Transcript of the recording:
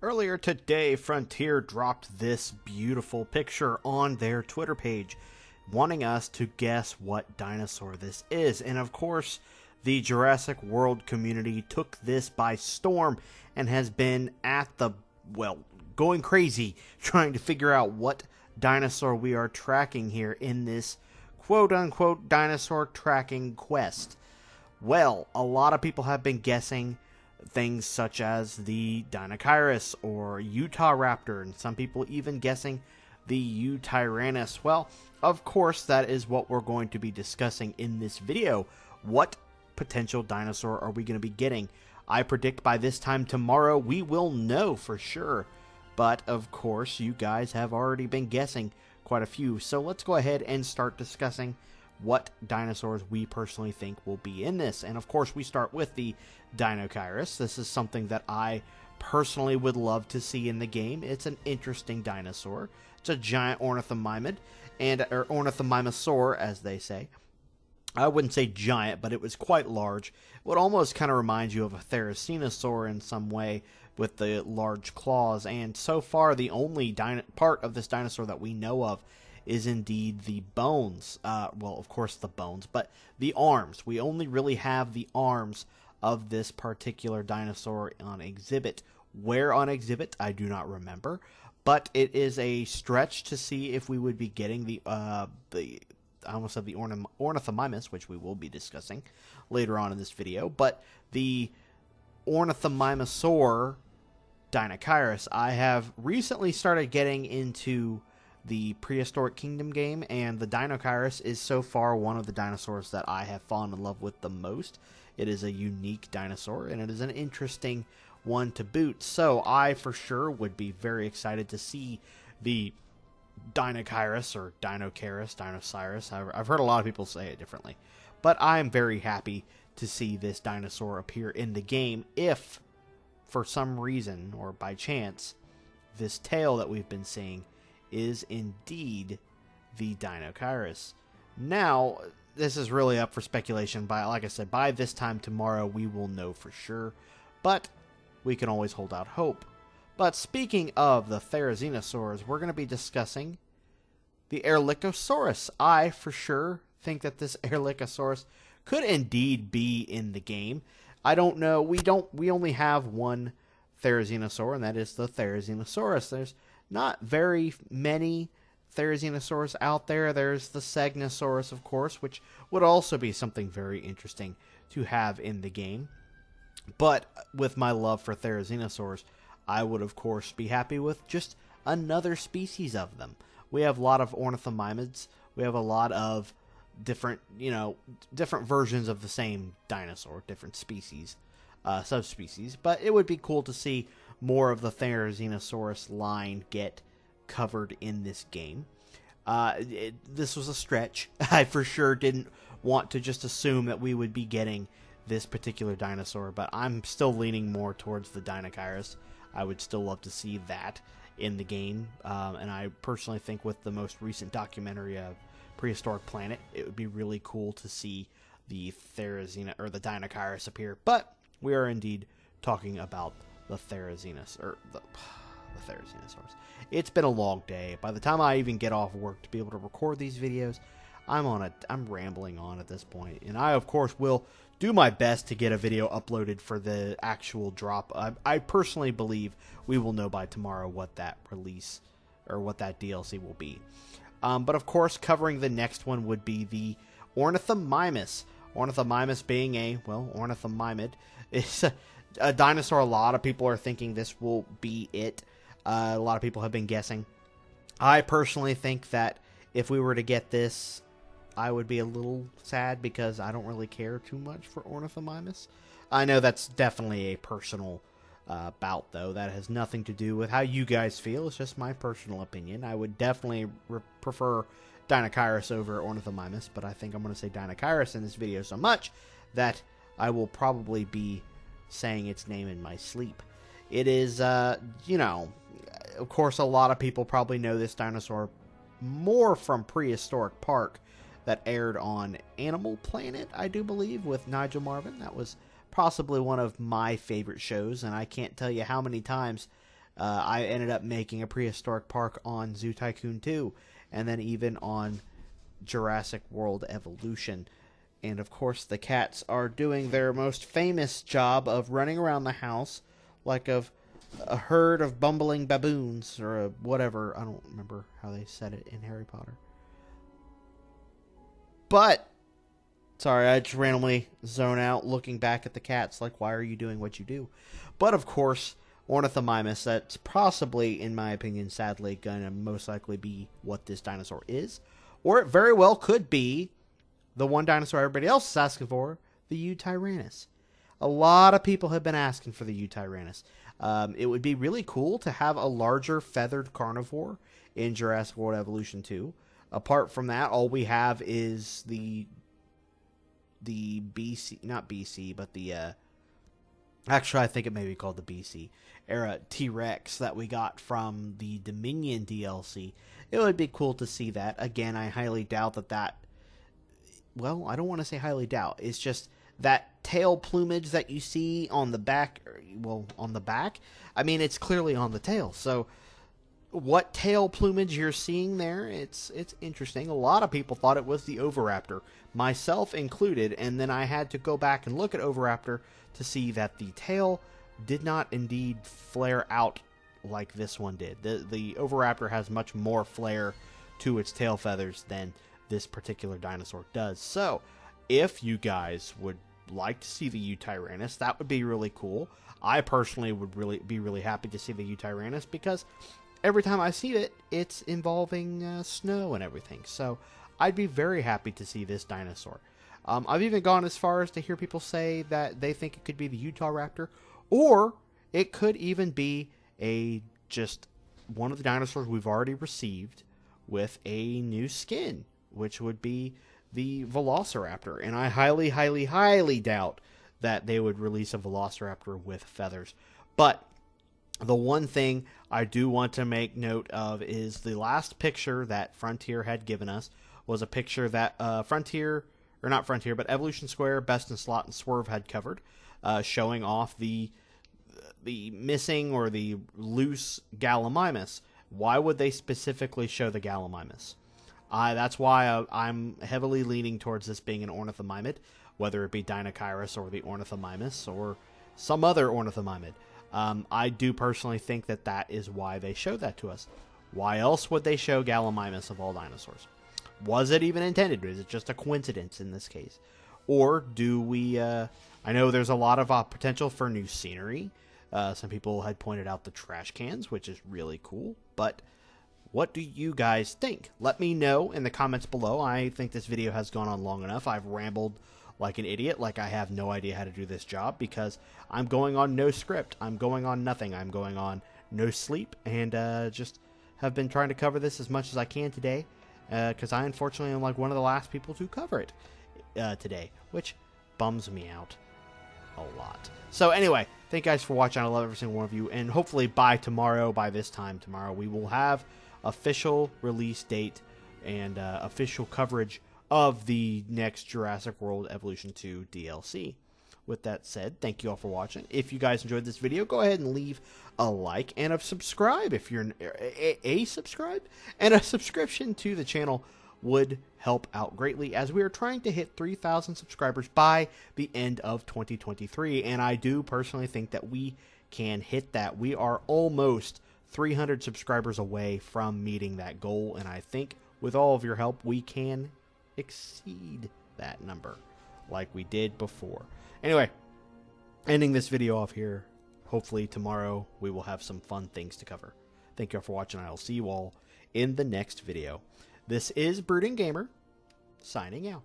Earlier today, Frontier dropped this beautiful picture on their Twitter page, wanting us to guess what dinosaur this is. And of course, the Jurassic World community took this by storm and has been going crazy trying to figure out what dinosaur we are tracking here in this quote-unquote dinosaur tracking quest. Well, a lot of people have been guessing things such as the Dinocyrus or Utah Raptor, and some people even guessing the Eutyrannus. Well, of course, that is what we're going to be discussing in this video. What potential dinosaur are we going to be getting? I predict by this time tomorrow we will know for sure. But, of course, you guys have already been guessing quite a few. So let's go ahead and start discussing what dinosaurs we personally think will be in this. And, of course, we start with the Dinocyrus. This is something that I personally would love to see in the game. It's an interesting dinosaur. It's a giant ornithomimid, or ornithomimosaur, as they say. I wouldn't say giant, but it was quite large. It would almost kind of remind you of a Therizinosaur in some way, with the large claws. And so far, the only part of this dinosaur that we know of is indeed the bones. Well, of course the bones, but the arms. We only really have the arms of this particular dinosaur on exhibit. Where on exhibit, I do not remember. But it is a stretch to see if we would be getting I almost said the Ornithomimus, which we will be discussing later on in this video. But the Ornithomimosaur Dinocyrus, I have recently started getting into the Prehistoric Kingdom game, and the Dinocyrus is so far one of the dinosaurs that I have fallen in love with the most. It is a unique dinosaur, and it is an interesting one to boot. So I for sure would be very excited to see the Dinocyrus or Dinocyrus. I've heard a lot of people say it differently, but I am very happy to see this dinosaur appear in the game if, for some reason or by chance, this tail that we've been seeing is indeed the Dinocyrus. Now, this is really up for speculation. Like I said, by this time tomorrow, we will know for sure, but we can always hold out hope. But speaking of the Therizinosaurs, we're going to be discussing the Erlikosaurus. I, for sure, think that this Erlikosaurus could indeed be in the game. I don't know. We only have one Therizinosaur, and that is the Therizinosaurus. There's not very many Therizinosaurs out there. There's the Segnosaurus, of course, which would also be something very interesting to have in the game. But with my love for Therizinosaurs, I would, of course, be happy with just another species of them. We have a lot of ornithomimids. We have a lot of different versions of the same dinosaur, different species, subspecies. But it would be cool to see more of the Therizinosaurus line get covered in this game. This was a stretch. I for sure didn't want to just assume that we would be getting this particular dinosaur, but I'm still leaning more towards the Dinocyrus. I would still love to see that in the game, and I personally think with the most recent documentary of Prehistoric Planet, it would be really cool to see the Dinocyrus appear. But we are indeed talking about the Therizinosaurus. It's been a long day. By the time I even get off work to be able to record these videos, I'm rambling on at this point. And I, of course, will do my best to get a video uploaded for the actual drop. I personally believe we will know by tomorrow what that release or what that DLC will be. But of course, covering the next one would be the Ornithomimus. Ornithomimus being a, ornithomimid. It's a dinosaur. A lot of people are thinking this will be it. A lot of people have been guessing. I personally think that if we were to get this, I would be a little sad because I don't really care too much for Ornithomimus. I know that's definitely a personal bout, though. That has nothing to do with how you guys feel. It's just my personal opinion. I would definitely prefer Dinocyrus over Ornithomimus, but I think I'm going to say Dinocyrus in this video so much that I will probably be saying its name in my sleep. It is, of course, a lot of people probably know this dinosaur more from Prehistoric Park that aired on Animal Planet, I do believe, with Nigel Marven. That was possibly one of my favorite shows, and I can't tell you how many times I ended up making a prehistoric park on Zoo Tycoon 2, and then even on Jurassic World Evolution. And of course, the cats are doing their most famous job of running around the house like a herd of bumbling baboons, or whatever. I don't remember how they said it in Harry Potter. But, sorry, I just randomly zone out looking back at the cats like, why are you doing what you do? But of course, Ornithomimus, that's possibly, in my opinion, sadly, going to most likely be what this dinosaur is. Or it very well could be the one dinosaur everybody else is asking for, the Eutyrannus. A lot of people have been asking for the Eutyrannus. It would be really cool to have a larger feathered carnivore in Jurassic World Evolution 2. Apart from that, all we have is the BC, not BC, but the, actually I think it may be called the BC era T-Rex that we got from the Dominion DLC. It would be cool to see that. Again, I highly doubt that, well, I don't want to say highly doubt. It's just that tail plumage that you see on the back, well, on the back, I mean, it's clearly on the tail. So what tail plumage you're seeing there, it's interesting. A lot of people thought it was the Oviraptor, myself included, and then I had to go back and look at Oviraptor to see that the tail did not indeed flare out like this one did. The Oviraptor has much more flare to its tail feathers than this particular dinosaur does. So, if you guys would like to see the Eutyrannus, that would be really cool. I personally would be really happy to see the Eutyrannus because every time I see it, it's involving snow and everything. So, I'd be very happy to see this dinosaur. I've even gone as far as to hear people say that they think it could be the Utahraptor, or it could even be just one of the dinosaurs we've already received with a new skin, which would be the Velociraptor. And I highly, highly, highly doubt that they would release a Velociraptor with feathers. But the one thing I do want to make note of is the last picture that Frontier had given us was a picture that Evolution Square, Best in Slot, and Swerve had covered, showing off the missing or the loose Gallimimus. Why would they specifically show the Gallimimus? That's why I'm heavily leaning towards this being an ornithomimid, whether it be Dinocyrus or the Ornithomimus or some other ornithomimid. I do personally think that is why they showed that to us. Why else would they show Gallimimus of all dinosaurs? Was it even intended? Is it just a coincidence in this case? Or do we... I know there's a lot of potential for new scenery. Some people had pointed out the trash cans, which is really cool. But what do you guys think? Let me know in the comments below. I think this video has gone on long enough. I've rambled like an idiot, like I have no idea how to do this job, because I'm going on no script. I'm going on nothing. I'm going on no sleep, and just have been trying to cover this as much as I can today, because I unfortunately am like one of the last people to cover it today, which bums me out a lot. So anyway, thank you guys for watching. I love every single one of you, and hopefully by this time tomorrow, we will have official release date and official coverage of the next Jurassic World Evolution 2 DLC. With that said, thank you all for watching. If you guys enjoyed this video, go ahead and leave a like and a subscribe if you're a subscribe, and a subscription to the channel would help out greatly, as we are trying to hit 3,000 subscribers by the end of 2023, and I do personally think that we can hit that. We are almost 300 subscribers away from meeting that goal, and I think with all of your help, we can exceed that number like we did before. Anyway, ending this video off here. Hopefully tomorrow we will have some fun things to cover. Thank you all for watching. I'll see you all in the next video. This is Brooding Gamer, signing out.